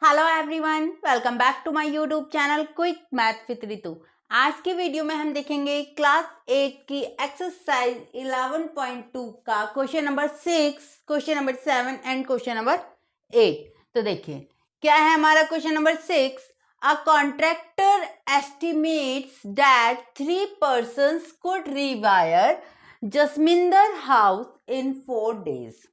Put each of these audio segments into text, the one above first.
Hello everyone, welcome back to my YouTube channel quick math with Ritu. आज की video में हम देखेंगे क्लास 8 की एक्सरसाइज 11.2 का question number 6, question number 7 and question number 8। तो देखिए क्या है हमारा question number 6। A contractor estimates that 3 persons could rewire Jasminder house in 4 days.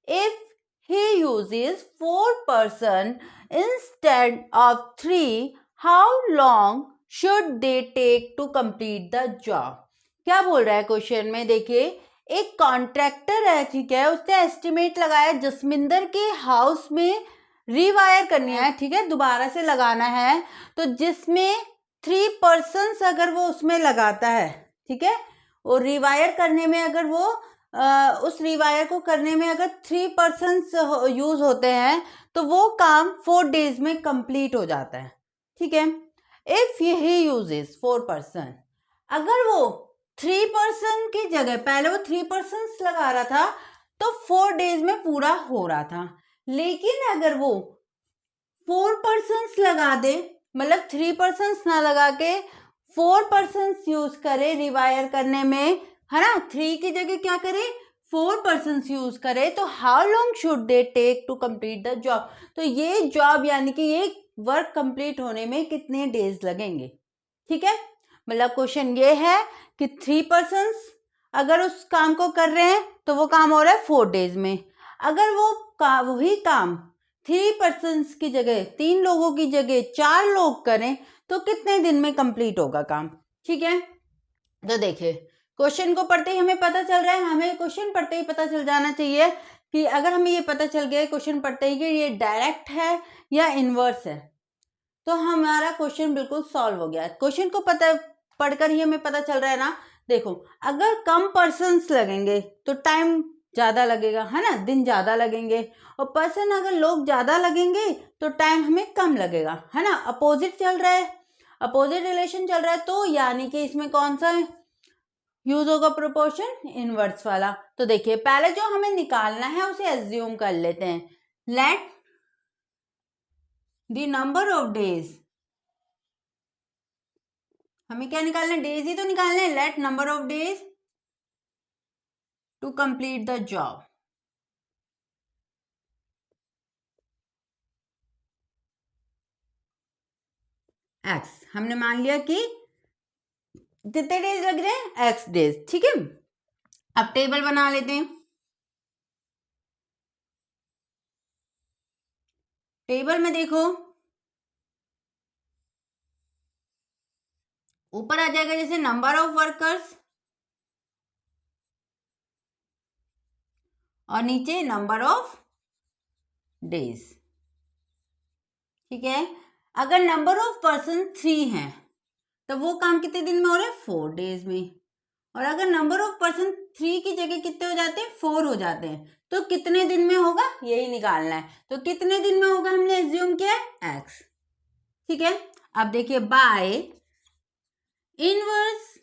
If he uses 4 persons instead of 3, how long should they take to complete the job? क्या बोल रहा है question में, देखिए एक कॉन्ट्रैक्टर है, ठीक है, उसने एस्टिमेट लगाया जसमिंदर के हाउस में रिवायर करनी है, ठीक है, दोबारा से लगाना है। तो जिसमें 3 persons अगर वो उसमें लगाता है, ठीक है, और रिवायर करने में अगर वो उस रिवायर को करने में अगर 3 persons यूज होते हैं तो वो काम 4 days में कंप्लीट हो जाता है, ठीक है। इफ ही यूजेस 4 person, अगर वो 3 person की जगह पहले वो 3 persons लगा रहा था तो 4 days में पूरा हो रहा था, लेकिन अगर वो 4 persons लगा दे, मतलब 3 persons ना लगा के 4 persons यूज करे रिवायर करने में, है ना, 3 की जगह क्या करे 4 persons यूज करे, तो how long should they take to complete the job. तो ये जॉब यानी कि ये वर्क कंप्लीट होने में कितने डेज लगेंगे, ठीक है। मतलब क्वेश्चन ये है कि 3 persons अगर उस काम को कर रहे हैं तो वो काम हो रहा है 4 days में। अगर वो वही काम 3 persons की जगह 3 लोगों की जगह 4 लोग करें तो कितने दिन में कंप्लीट होगा काम, ठीक है। तो देखिए क्वेश्चन को पढ़ते ही हमें पता चल रहा है, हमें क्वेश्चन पढ़ते ही पता चल जाना चाहिए कि अगर हमें ये पता चल गया क्वेश्चन पढ़ते ही कि ये डायरेक्ट है या इनवर्स है तो हमारा क्वेश्चन बिल्कुल सॉल्व हो गया। क्वेश्चन को पता पढ़कर ही हमें पता चल रहा है ना। देखो अगर कम पर्सन्स लगेंगे तो टाइम ज़्यादा लगेगा, है ना, दिन ज़्यादा लगेंगे, और पर्सन अगर लोग ज़्यादा लगेंगे तो टाइम हमें कम लगेगा, है ना। अपोजिट चल रहा है, अपोजिट रिलेशन चल रहा है, तो यानी कि इसमें कौन सा यूज होगा प्रोपोर्शन, इनवर्स वाला। तो देखिए पहले जो हमें निकालना है उसे एज्यूम कर लेते हैं। Let the number of days, हमें क्या निकालना है, डेज ही तो निकालना है। Let number of days to complete the job. X हमने मान लिया कि कितने डेज लग रहे हैं, एक्स डेज, ठीक है। अब टेबल बना लेते हैं। टेबल में देखो ऊपर आ जाएगा जैसे नंबर ऑफ वर्कर्स और नीचे नंबर ऑफ डेज, ठीक है। अगर नंबर ऑफ पर्सन 3 है तो वो काम कितने दिन में हो रहा है, 4 डेज में। और अगर नंबर ऑफ पर्सन 3 की जगह कितने हो जाते हैं, 4 हो जाते हैं, तो कितने दिन में होगा यही निकालना है। तो कितने दिन में होगा हमने एज्यूम किया है, एक्स, ठीक है। अब देखिए बाय इनवर्स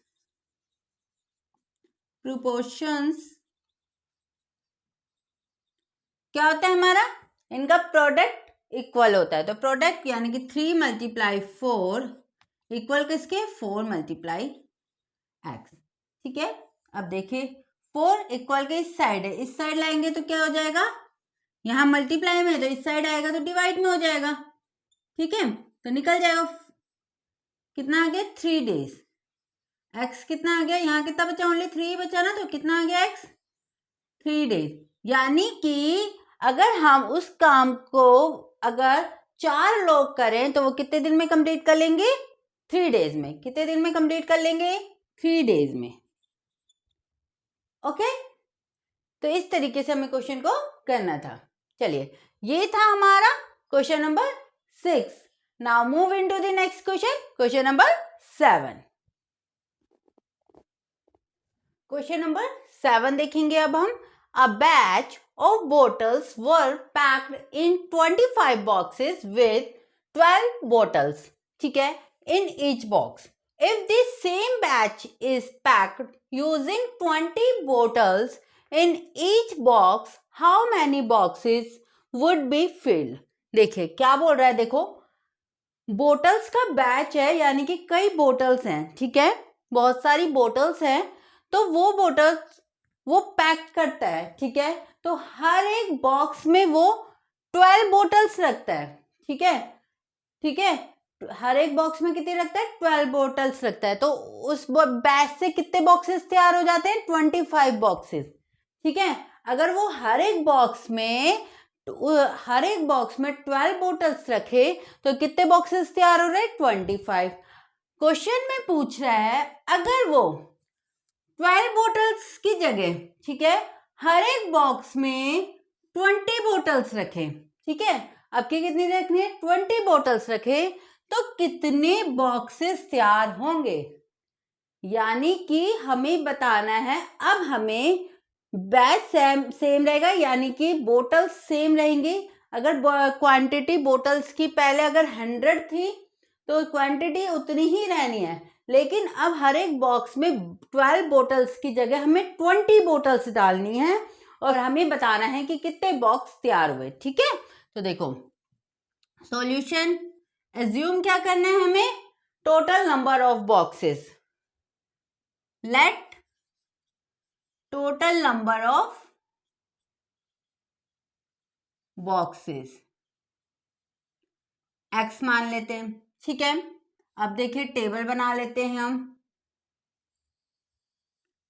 प्रोपोर्शंस क्या होता है हमारा, इनका प्रोडक्ट इक्वल होता है। तो प्रोडक्ट यानी कि 3 × 4 इक्वल किसके, 4 × एक्स, ठीक है। अब देखिए 4 इक्वल के इस साइड है, इस साइड लाएंगे तो क्या हो जाएगा, यहाँ मल्टीप्लाई में है तो इस साइड आएगा तो डिवाइड में हो जाएगा, ठीक है। तो निकल जाएगा कितना आ गया, 3 days। एक्स कितना आ गया, यहाँ कितना बचा, ओनली 3 बचा ना, तो कितना आ गया एक्स, 3 days। यानी कि अगर हम उस काम को अगर 4 लोग करें तो वो कितने दिन में कंप्लीट कर लेंगे, 3 days में। कितने दिन में कंप्लीट कर लेंगे, 3 days में, ओके। तो इस तरीके से हमें क्वेश्चन को करना था। चलिए ये था हमारा question number 6। Now move into the next question, question number 7। Question number 7 देखेंगे अब हम। A batch of bottles were packed in 25 boxes with 12 bottles, ठीक है, in each box. If the same batch is packed using 20 bottles in each box, how many boxes would be filled? देखिए क्या बोल रहा है, देखो बोटल्स का batch है, यानी कि कई बोटल्स हैं, ठीक है, बहुत सारी बोटल्स हैं, तो वो बोटल्स वो पैक करता है, ठीक है, तो हर एक बॉक्स में वो 12 बोटल्स रखता है, ठीक है, ठीक है, हर एक बॉक्स में कितने रखता है, 12 बोटल्स रखता है, तो उस बैच से कितने बॉक्सेस तैयार हो जाते हैं, 25 बॉक्सेस, ठीक है। अगर वो हर एक बॉक्स में 12 बोटल्स रखे तो कितने बॉक्सेस तैयार हो रहे हैं, 25। क्वेश्चन में पूछ रहा है अगर वो 12 बोटल्स की जगह, ठीक है, हर एक बॉक्स में 20 बोटल्स रखे, ठीक है, आपके कितनी रखनी है, 20 बोटल्स रखे, तो कितने बॉक्सेस तैयार होंगे, यानी कि हमें बताना है। अब हमें बैच सेम रहेगा, यानी कि बोटल्स सेम रहेंगी। अगर क्वांटिटी बोटल्स की पहले अगर 100 थी तो क्वांटिटी उतनी ही रहनी है, लेकिन अब हर एक बॉक्स में 12 बोटल्स की जगह हमें 20 बोटल्स डालनी है और हमें बताना है कि कितने बॉक्स तैयार हुए, ठीक है। तो देखो सॉल्यूशन, एज्यूम क्या करना है हमें, total number of boxes, let total number of boxes x मान लेते हैं, ठीक है। अब देखिए टेबल बना लेते हैं हम,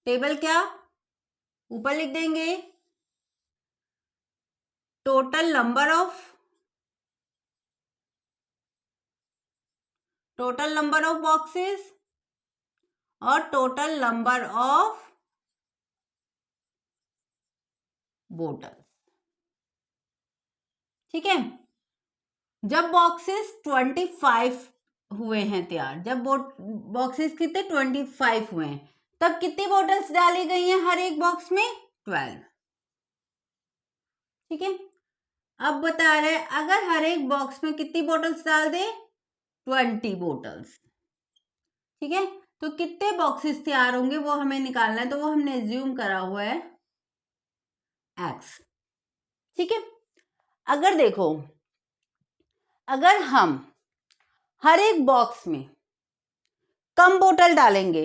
टेबल क्या, ऊपर लिख देंगे टोटल नंबर ऑफ बॉक्सेस और टोटल नंबर ऑफ बोटल, ठीक है। जब बॉक्सेस 25 हुए हैं तैयार, जब बॉक्सेस कितने 25 हुए हैं, तब कितनी बोटल्स डाली गई हैं हर एक बॉक्स में, 12, ठीक है। अब बता रहे हैं अगर हर एक बॉक्स में कितनी बोटल्स डाल दे, 20 बोटल्स, ठीक है, तो कितने बॉक्सेस तैयार होंगे वो हमें निकालना है, तो वो हमने एज्यूम करा हुआ है x, ठीक है। अगर देखो अगर हम हर एक बॉक्स में कम बोतल डालेंगे,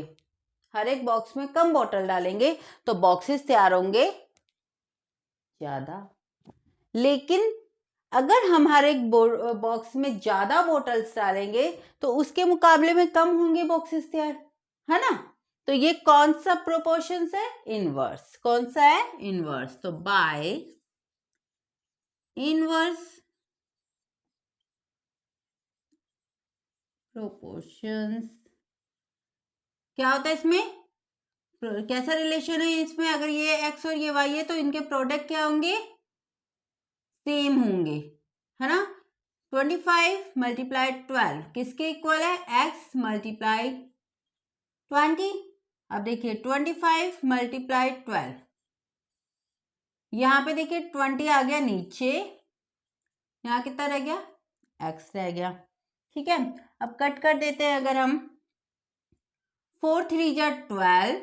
हर एक बॉक्स में कम बोतल डालेंगे तो बॉक्सेस तैयार होंगे ज्यादा, लेकिन अगर हम हर एक बॉक्स में ज्यादा बोतल्स डालेंगे तो उसके मुकाबले में कम होंगे बॉक्सेस तैयार, है ना। तो ये कौन सा प्रोपोर्शन है, इनवर्स, कौन सा है, इनवर्स, तो बाय इनवर्स प्रोपोर्शंस क्या होता है इसमें, कैसा रिलेशन है इसमें, अगर ये x और ये y है तो इनके प्रोडक्ट क्या होंगे, सेम होंगे, है ना। 25 मल्टीप्लाई 12 किसके इक्वल है, x मल्टीप्लाई 20। अब देखिए 25 मल्टीप्लाई 12, यहाँ पे देखिए 20 आ गया नीचे, यहाँ कितना रह गया, x रह गया, ठीक है। अब कट कर देते हैं, अगर हम 4 3 जा 12,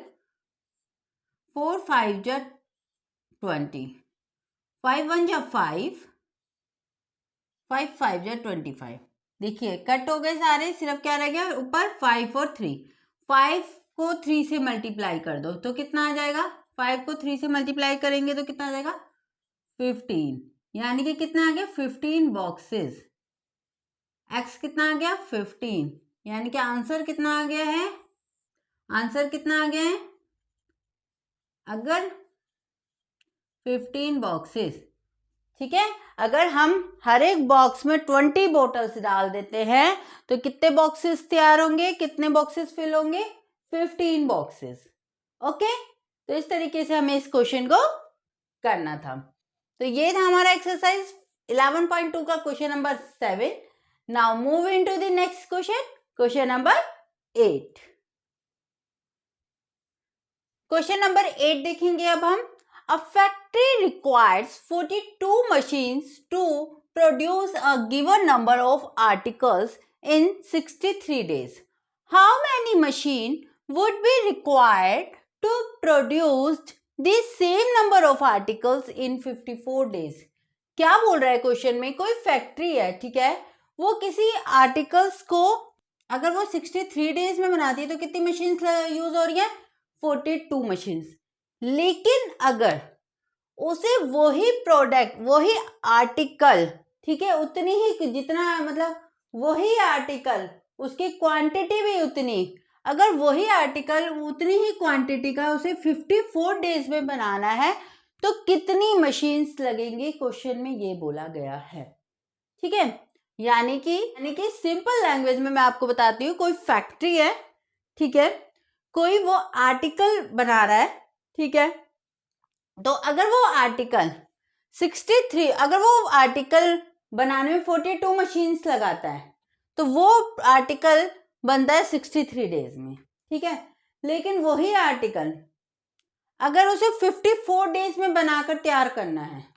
4 5 जा 20, 5 1 जा 5, 5 5 जा 25, देखिए कट हो गए सारे, सिर्फ क्या रह गया ऊपर 5 और 3, 5 को 3 से मल्टीप्लाई कर दो तो कितना आ जाएगा, 5 को 3 से मल्टीप्लाई करेंगे तो कितना आ जाएगा 15, यानी कि कितना आ गया 15 बॉक्सेस, x कितना आ गया 15, यानी कि आंसर कितना आ गया है, आंसर कितना आ गया है, अगर 15 बॉक्सेस, ठीक है। अगर हम हर एक बॉक्स में 20 बोतल्स डाल देते हैं तो कितने बॉक्सेस तैयार होंगे, कितने बॉक्सेस फिल होंगे, 15 बॉक्सेस, ओके। तो इस तरीके से हमें इस क्वेश्चन को करना था। तो ये था हमारा एक्सरसाइज 11.2 का question number 7। Now move into the next question, question number 8। Question number 8 देखेंगे अब हम। A factory requires 42 machines to produce a given number of articles in 63 days. How many machines would be required to produce the same number of articles in 54 days? क्या बोल रहा है question में, कोई factory है, ठीक है, वो किसी आर्टिकल्स को अगर वो 63 डेज में बनाती है तो कितनी मशीन्स यूज हो रही है, 42 मशीन्स। लेकिन अगर उसे वही प्रोडक्ट, वही आर्टिकल, ठीक है, उतनी ही, जितना मतलब वही आर्टिकल, उसकी क्वांटिटी भी उतनी, अगर वही आर्टिकल उतनी ही क्वांटिटी का उसे 54 डेज में बनाना है तो कितनी मशीन्स लगेंगी, क्वेश्चन में ये बोला गया है। ठीक है, यानी कि सिंपल लैंग्वेज में मैं आपको बताती हूँ, कोई फैक्ट्री है, ठीक है, कोई वो आर्टिकल बना रहा है, ठीक है, तो अगर वो आर्टिकल 63, अगर वो आर्टिकल बनाने में 42 मशीन्स लगाता है तो वो आर्टिकल बनता है 63 डेज में, ठीक है। लेकिन वही आर्टिकल अगर उसे 54 डेज में बनाकर तैयार करना है,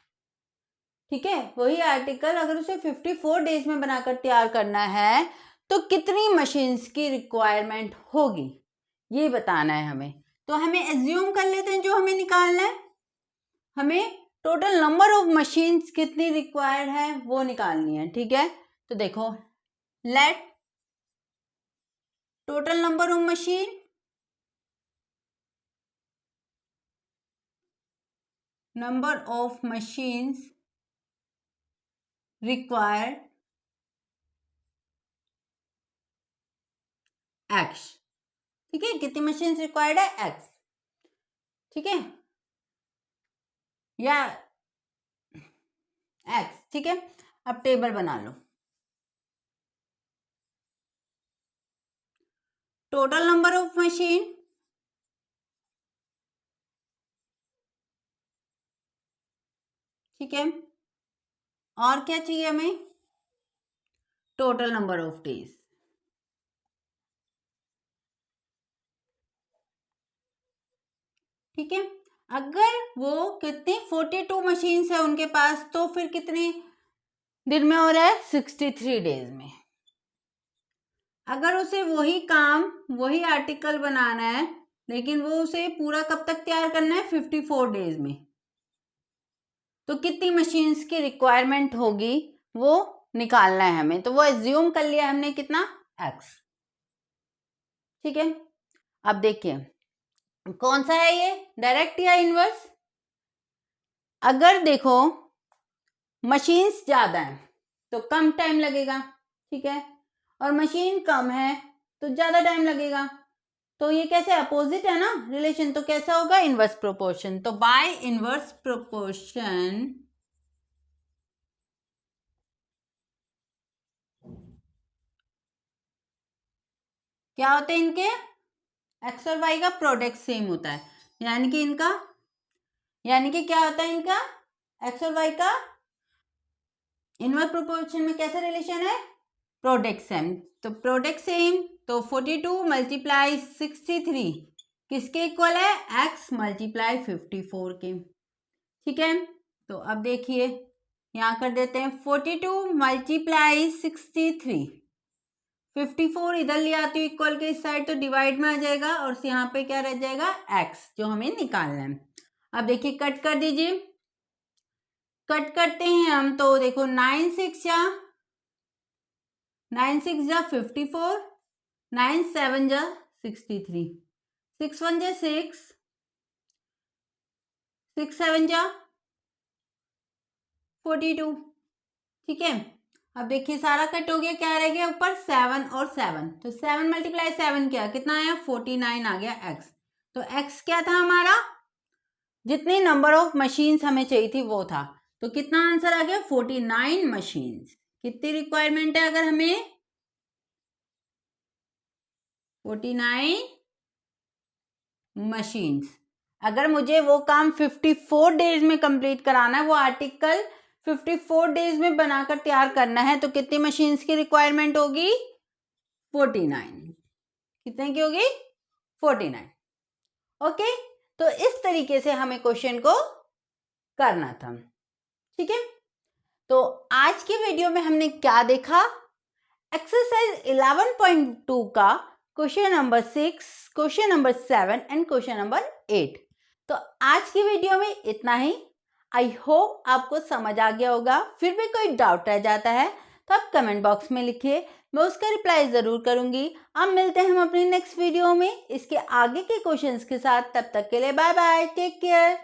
ठीक है, वही आर्टिकल अगर उसे 54 डेज में बनाकर तैयार करना है तो कितनी मशीन्स की रिक्वायरमेंट होगी, ये बताना है हमें। तो हमें एज्यूम कर लेते हैं जो हमें निकालना है, हमें टोटल नंबर ऑफ मशीन्स कितनी रिक्वायर्ड है वो निकालनी है, ठीक है। तो देखो, let total number of machine required x, ठीक है, कितनी मशीन्स रिक्वायर्ड है x, ठीक है, या x, ठीक है। अब टेबल बना लो, टोटल नंबर ऑफ मशीन, ठीक है, और क्या चाहिए हमें, टोटल नंबर ऑफ डेज, ठीक है। अगर वो कितनी 42 मशीन्स है उनके पास तो फिर कितने दिन में हो रहा है, 63 डेज में। अगर उसे वही काम, वही आर्टिकल बनाना है लेकिन वो उसे पूरा कब तक तैयार करना है, 54 डेज में, तो कितनी मशीन्स की रिक्वायरमेंट होगी वो निकालना है हमें। तो वो एज्यूम कर लिया हमने कितना, x, ठीक है। अब देखिए कौन सा है ये, डायरेक्ट या इनवर्स। अगर देखो मशीन्स ज्यादा है तो कम टाइम लगेगा, ठीक है, और मशीन कम है तो ज्यादा टाइम लगेगा। तो ये कैसे, अपोजिट है ना रिलेशन, तो कैसा होगा, इनवर्स प्रोपोर्शन। तो बाय इनवर्स प्रोपोर्शन क्या होते हैं इनके, एक्स और वाई का प्रोडक्ट सेम होता है, यानी कि क्या होता है इनका, एक्स और वाई का इनवर्स प्रोपोर्शन में कैसा रिलेशन है, प्रोडक्ट सेम। तो प्रोडक्ट सेम, तो 42 मल्टीप्लाई 63 किसके इक्वल है, x मल्टीप्लाई 54 के, ठीक है। तो अब देखिए यहाँ कर देते हैं 42 मल्टीप्लाई 63, 54 इधर ले आती हूँ इक्वल के इस साइड तो डिवाइड में आ जाएगा और यहाँ पे क्या रह जाएगा, x जो हमें निकालना है। अब देखिए कट कर दीजिए, कट करते हैं हम, तो देखो 9 6 जा 54, 9 7 जा 63, 6 1 जा 6, 6 7 जा 42, ठीक है। अब देखिए सारा कट हो गया, क्या रह गया ऊपर, 7 और 7, तो 7 मल्टीप्लाई 7 क्या, कितना आया, 49 आ गया x। तो x क्या था हमारा, जितनी नंबर ऑफ मशीन्स हमें चाहिए थी वो था, तो कितना आंसर आ गया, 49 मशीन्स। कितनी रिक्वायरमेंट है अगर हमें, 49 मशीन्स। अगर मुझे वो काम 54 डेज में कंप्लीट कराना है, वो आर्टिकल 54 डेज में बनाकर तैयार करना है, तो कितनी मशीन्स की रिक्वायरमेंट होगी, 49। कितने की होगी, 49। ओके, तो इस तरीके से हमें क्वेश्चन को करना था, ठीक है। तो आज की वीडियो में हमने क्या देखा, एक्सरसाइज 11.2 का question number 6, question number 7 and question number 8। तो आज की वीडियो में इतना ही। आई होप आपको समझ आ गया होगा। फिर भी कोई डाउट रह जाता है तो आप कमेंट बॉक्स में लिखिए, मैं उसका रिप्लाई ज़रूर करूँगी। अब मिलते हैं हम अपनी नेक्स्ट वीडियो में इसके आगे के क्वेश्चंस के साथ। तब तक के लिए बाय बाय, टेक केयर।